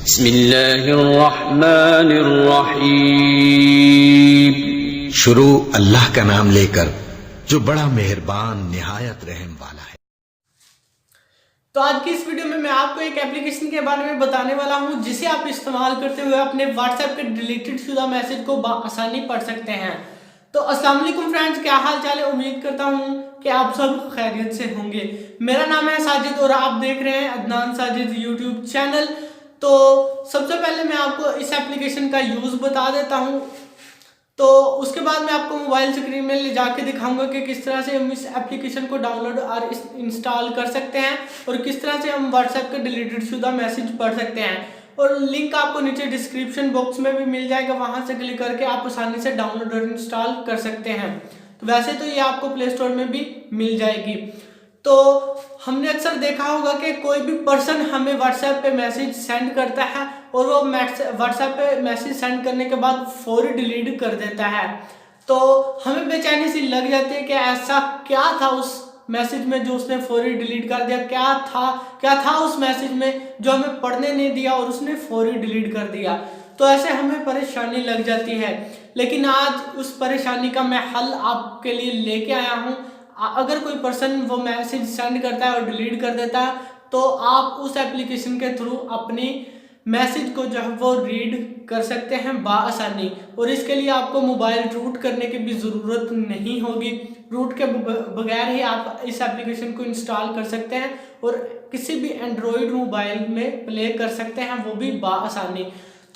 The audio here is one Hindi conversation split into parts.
बिस्मिल्लाहिर्रहमानिर्रहीम। शुरू अल्लाह का नाम लेकर जो बड़ा मेहरबान निहायत रहम वाला है। तो आज की इस वीडियो में मैं आपको एक एप्लीकेशन के बारे में बताने वाला हूं जिसे आप इस्तेमाल करते हुए अपने व्हाट्सएप के डिलीटेड शुदा मैसेज को आसानी पढ़ सकते हैं। तो अस्सलाम वालेकुम फ्रेंड्स, क्या हाल चाल है। उम्मीद करता हूं कि आप सब खैरियत से होंगे। मेरा नाम है साजिद और आप देख रहे हैं अदनान साजिद यूट्यूब चैनल। तो सबसे पहले मैं आपको इस एप्लीकेशन का यूज़ बता देता हूं, तो उसके बाद मैं आपको मोबाइल स्क्रीन में ले जाके दिखाऊंगा कि किस तरह से हम इस एप्लीकेशन को डाउनलोड और इंस्टॉल कर सकते हैं और किस तरह से हम व्हाट्सएप के डिलीटेड शुदा मैसेज पढ़ सकते हैं। और लिंक आपको नीचे डिस्क्रिप्शन बॉक्स में भी मिल जाएगा, वहां से क्लिक करके आप आसानी से डाउनलोड और इंस्टॉल कर सकते हैं। तो वैसे तो ये आपको प्ले स्टोर में भी मिल जाएगी। तो हमने अक्सर देखा होगा कि कोई भी पर्सन हमें व्हाट्सएप पे मैसेज सेंड करता है और वो व्हाट्सएप पे मैसेज सेंड करने के बाद फौरी डिलीट कर देता है। तो हमें बेचैनी सी लग जाती है कि ऐसा क्या था उस मैसेज में जो उसने फौरी डिलीट कर दिया, क्या था उस मैसेज में जो हमें पढ़ने नहीं दिया और उसने फौरी डिलीट कर दिया। तो ऐसे हमें परेशानी लग जाती है, लेकिन आज उस परेशानी का मैं हल आपके लिए लेके आया हूँ। अगर कोई पर्सन वो मैसेज सेंड करता है और डिलीट कर देता है तो आप उस एप्लीकेशन के थ्रू अपनी मैसेज को जो है वो रीड कर सकते हैं बआसानी। और इसके लिए आपको मोबाइल रूट करने की भी ज़रूरत नहीं होगी। रूट के बगैर ही आप इस एप्लीकेशन को इंस्टॉल कर सकते हैं और किसी भी एंड्रॉयड मोबाइल में प्ले कर सकते हैं, वो भी बआसानी।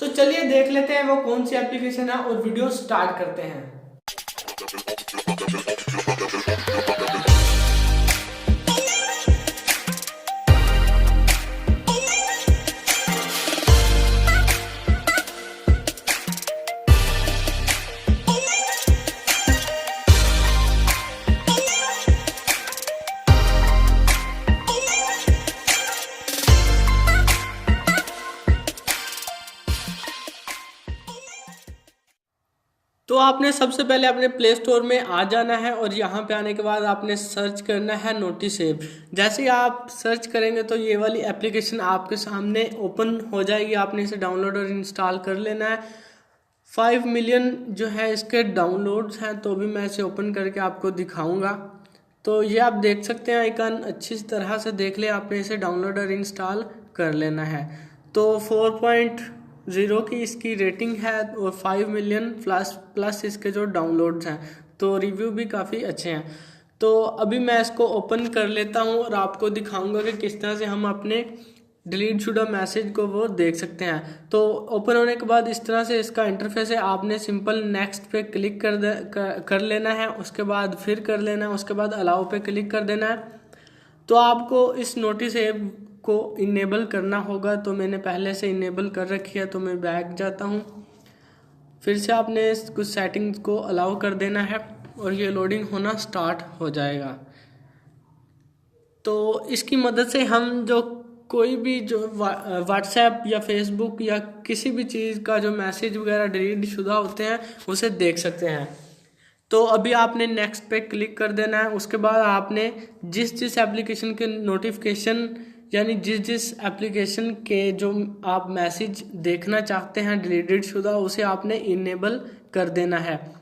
तो चलिए देख लेते हैं वो कौन सी एप्लीकेशन है और वीडियो स्टार्ट करते हैं। तो आपने सबसे पहले अपने प्ले स्टोर में आ जाना है और यहाँ पे आने के बाद आपने सर्च करना है नोटिसेव। जैसे ही आप सर्च करेंगे तो ये वाली एप्लीकेशन आपके सामने ओपन हो जाएगी। आपने इसे डाउनलोड और इंस्टॉल कर लेना है। 5 मिलियन जो है इसके डाउनलोड्स हैं, तो भी मैं इसे ओपन करके आपको दिखाऊँगा। तो ये आप देख सकते हैं आइकन, अच्छी तरह से देख ले। आपने इसे डाउनलोड और इंस्टॉल कर लेना है। तो 4.0 की इसकी रेटिंग है और 5 मिलियन प्लस इसके जो डाउनलोड्स हैं, तो रिव्यू भी काफ़ी अच्छे हैं। तो अभी मैं इसको ओपन कर लेता हूं और आपको दिखाऊंगा कि किस तरह से हम अपने डिलीट शुदा मैसेज को वो देख सकते हैं। तो ओपन होने के बाद इस तरह से इसका इंटरफेस है। आपने सिंपल नेक्स्ट पे क्लिक कर लेना है, उसके बाद फिर कर लेना है, उसके बाद अलाउ पे क्लिक कर देना है। तो आपको इस नोटिस ऐप को इनेबल करना होगा, तो मैंने पहले से इनेबल कर रखी है। तो मैं बैक जाता हूँ, फिर से आपने कुछ सेटिंग्स को अलाउ कर देना है और ये लोडिंग होना स्टार्ट हो जाएगा। तो इसकी मदद से हम जो कोई भी जो व्हाट्सएप या फेसबुक या किसी भी चीज़ का जो मैसेज वगैरह डिलीट शुदा होते हैं उसे देख सकते हैं। तो अभी आपने नेक्स्ट पे क्लिक कर देना है। उसके बाद आपने जिस एप्लीकेशन के नोटिफिकेशन यानी जिस एप्लीकेशन के जो आप मैसेज देखना चाहते हैं डिलीटेड शुदा, उसे आपने इनेबल कर देना है।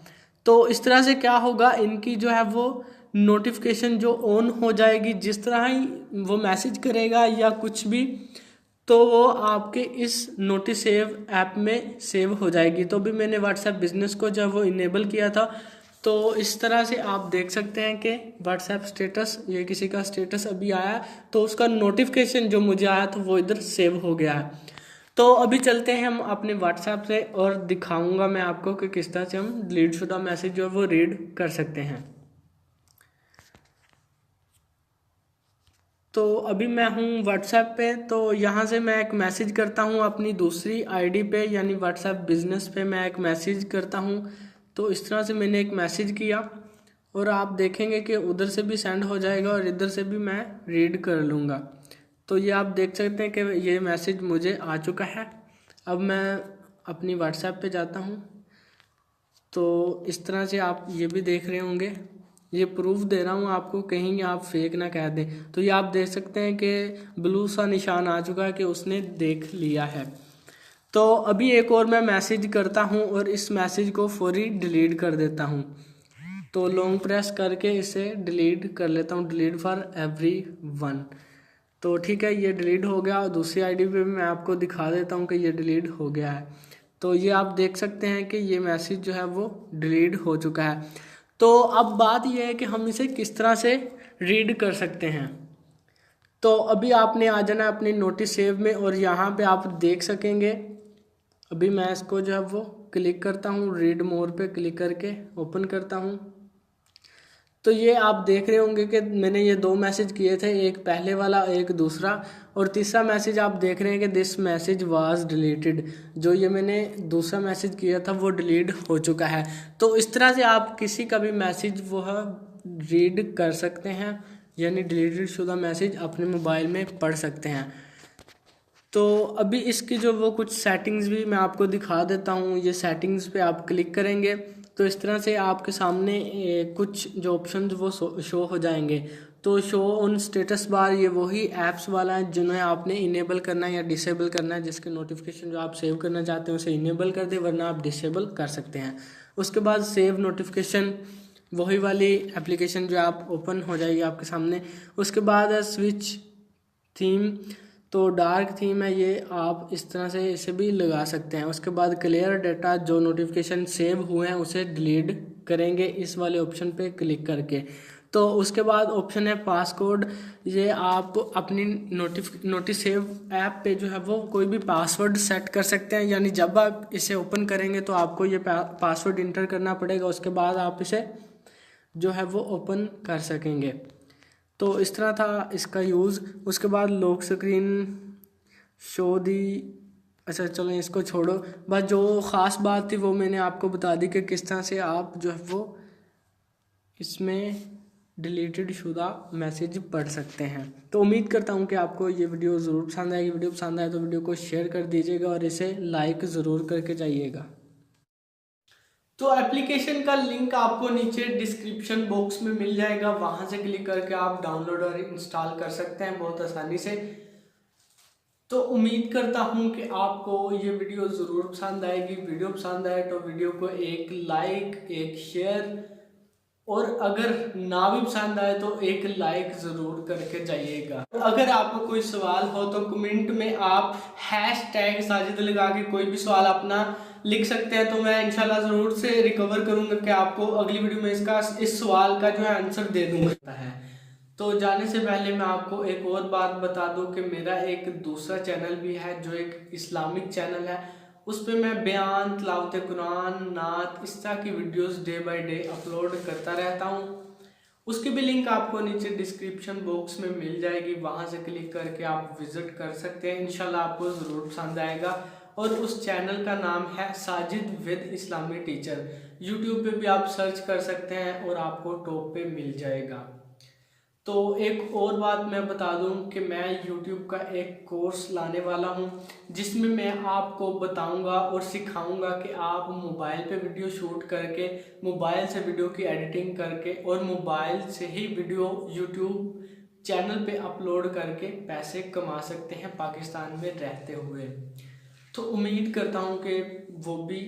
तो इस तरह से क्या होगा, इनकी जो है वो नोटिफिकेशन जो ऑन हो जाएगी। जिस तरह ही वो मैसेज करेगा या कुछ भी, तो वो आपके इस नोटिस सेव ऐप में सेव हो जाएगी। तो भी मैंने व्हाट्सएप बिजनेस को जब वो इनेबल किया था, तो इस तरह से आप देख सकते हैं कि व्हाट्सएप स्टेटस, ये किसी का स्टेटस अभी आया तो उसका नोटिफिकेशन जो मुझे आया था वो इधर सेव हो गया है। तो अभी चलते हैं हम अपने व्हाट्सएप से और दिखाऊंगा मैं आपको कि किस तरह से हम डिलीट शुदा मैसेज जो है वो रीड कर सकते हैं। तो अभी मैं हूँ व्हाट्सएप पे। तो यहाँ से मैं एक मैसेज करता हूँ अपनी दूसरी आईडी पे, यानी व्हाट्सएप बिजनेस पे मैं एक मैसेज करता हूँ। तो इस तरह से मैंने एक मैसेज किया और आप देखेंगे कि उधर से भी सेंड हो जाएगा और इधर से भी मैं रीड कर लूँगा। तो ये आप देख सकते हैं कि ये मैसेज मुझे आ चुका है। अब मैं अपनी व्हाट्सएप पे जाता हूँ, तो इस तरह से आप ये भी देख रहे होंगे। ये प्रूफ दे रहा हूँ आपको, कहीं आप फेक ना कह दें। तो ये आप देख सकते हैं कि ब्लू सा निशान आ चुका है कि उसने देख लिया है। तो अभी एक और मैं मैसेज करता हूँ और इस मैसेज को फौरी डिलीट कर देता हूँ। तो लॉन्ग प्रेस करके इसे डिलीट कर लेता हूँ, डिलीट फॉर एवरीवन। तो ठीक है, ये डिलीट हो गया। और दूसरी आईडी पे भी मैं आपको दिखा देता हूँ कि ये डिलीट हो गया है। तो ये आप देख सकते हैं कि ये मैसेज जो है वो डिलीट हो चुका है। तो अब बात ये है कि हम इसे किस तरह से रीड कर सकते हैं। तो अभी आपने आ जाना है अपनी नोटिस सेव में और यहाँ पे आप देख सकेंगे। अभी मैं इसको जो है वो क्लिक करता हूँ, रीड मोर पे क्लिक करके ओपन करता हूँ। तो ये आप देख रहे होंगे कि मैंने ये 2 मैसेज किए थे, एक पहले वाला एक दूसरा, और तीसरा मैसेज आप देख रहे हैं कि दिस मैसेज वाज डिलीटेड। जो ये मैंने दूसरा मैसेज किया था वो डिलीट हो चुका है। तो इस तरह से आप किसी का भी मैसेज वो रीड कर सकते हैं, यानी डिलीटेड शुदा मैसेज अपने मोबाइल में पढ़ सकते हैं। तो अभी इसकी जो वो कुछ सेटिंग्स भी मैं आपको दिखा देता हूँ। ये सेटिंग्स पे आप क्लिक करेंगे तो इस तरह से आपके सामने कुछ जो ऑप्शन वो शो हो जाएंगे। तो शो ऑन स्टेटस बार, ये वही ऐप्स वाला है जिन्हें आपने इनेबल करना है या डिसेबल करना है। जिसके नोटिफिकेशन जो आप सेव करना चाहते हैं उसे इनेबल कर दे, वरना आप डिसेबल कर सकते हैं। उसके बाद सेव नोटिफिकेशन, वही वाली एप्लीकेशन जो आप ओपन हो जाएगी आपके सामने। उसके बाद है स्विच थीम, तो डार्क थीम है, ये आप इस तरह से इसे भी लगा सकते हैं। उसके बाद क्लियर डाटा, जो नोटिफिकेशन सेव हुए हैं उसे डिलीट करेंगे इस वाले ऑप्शन पे क्लिक करके। तो उसके बाद ऑप्शन है पासकोड, ये आप अपनी नोटिस सेव ऐप पे जो है वो कोई भी पासवर्ड सेट कर सकते हैं। यानी जब आप इसे ओपन करेंगे तो आपको ये पासवर्ड इंटर करना पड़ेगा, उसके बाद आप इसे जो है वो ओपन कर सकेंगे। तो इस तरह था इसका यूज़। उसके बाद लॉक स्क्रीन शो दी, अच्छा चलो इसको छोड़ो। बस जो ख़ास बात थी वो मैंने आपको बता दी कि किस तरह से आप जो है वो इसमें डिलीटेड शुदा मैसेज पढ़ सकते हैं। तो उम्मीद करता हूँ कि आपको ये वीडियो ज़रूर पसंद आएगी। वीडियो पसंद आए तो वीडियो को शेयर कर दीजिएगा और इसे लाइक ज़रूर करके जाइएगा। तो एप्लीकेशन का लिंक आपको नीचे डिस्क्रिप्शन बॉक्स में मिल जाएगा, वहां से क्लिक करके आप डाउनलोड और इंस्टॉल कर सकते हैं बहुत आसानी से। तो उम्मीद करता हूं कि आपको ये वीडियो ज़रूर पसंद आएगी। वीडियो पसंद आए तो वीडियो को एक लाइक, एक शेयर, और अगर ना भी पसंद आए तो एक लाइक ज़रूर करके जाइएगा। अगर आपको कोई सवाल हो तो कमेंट में आप #साजिद लगा के कोई भी सवाल अपना लिख सकते हैं। तो मैं इंशाल्लाह ज़रूर से रिकवर करूंगा कि आपको अगली वीडियो में इस सवाल का जो है आंसर दे दूंगा है। तो जाने से पहले मैं आपको एक और बात बता दूं कि मेरा एक दूसरा चैनल भी है जो एक इस्लामिक चैनल है। उस पर मैं बयान, तिलावत कुरान, नात, इस तरह की videos day by day upload करता रहता हूँ। उसकी भी लिंक आपको नीचे डिस्क्रिप्शन बॉक्स में मिल जाएगी, वहाँ से क्लिक करके आप विजिट कर सकते हैं। इंशाल्लाह आपको ज़रूर पसंद आएगा। और उस चैनल का नाम है Sajid with Islami teacher. YouTube पे भी आप सर्च कर सकते हैं और आपको टॉप पे मिल जाएगा। तो एक और बात मैं बता दूं कि मैं YouTube का एक कोर्स लाने वाला हूं, जिसमें मैं आपको बताऊंगा और सिखाऊंगा कि आप मोबाइल पे वीडियो शूट करके, मोबाइल से वीडियो की एडिटिंग करके और मोबाइल से ही वीडियो YouTube चैनल पे अपलोड करके पैसे कमा सकते हैं पाकिस्तान में रहते हुए। तो उम्मीद करता हूं कि वो भी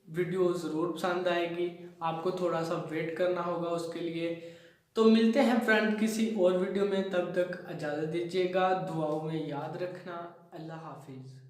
वीडियो ज़रूर पसंद आएगी। आपको थोड़ा सा वेट करना होगा उसके लिए। तो मिलते हैं फ्रेंड किसी और वीडियो में, तब तक इजाज़त दीजिएगा। दुआओं में याद रखना। अल्लाह हाफिज़।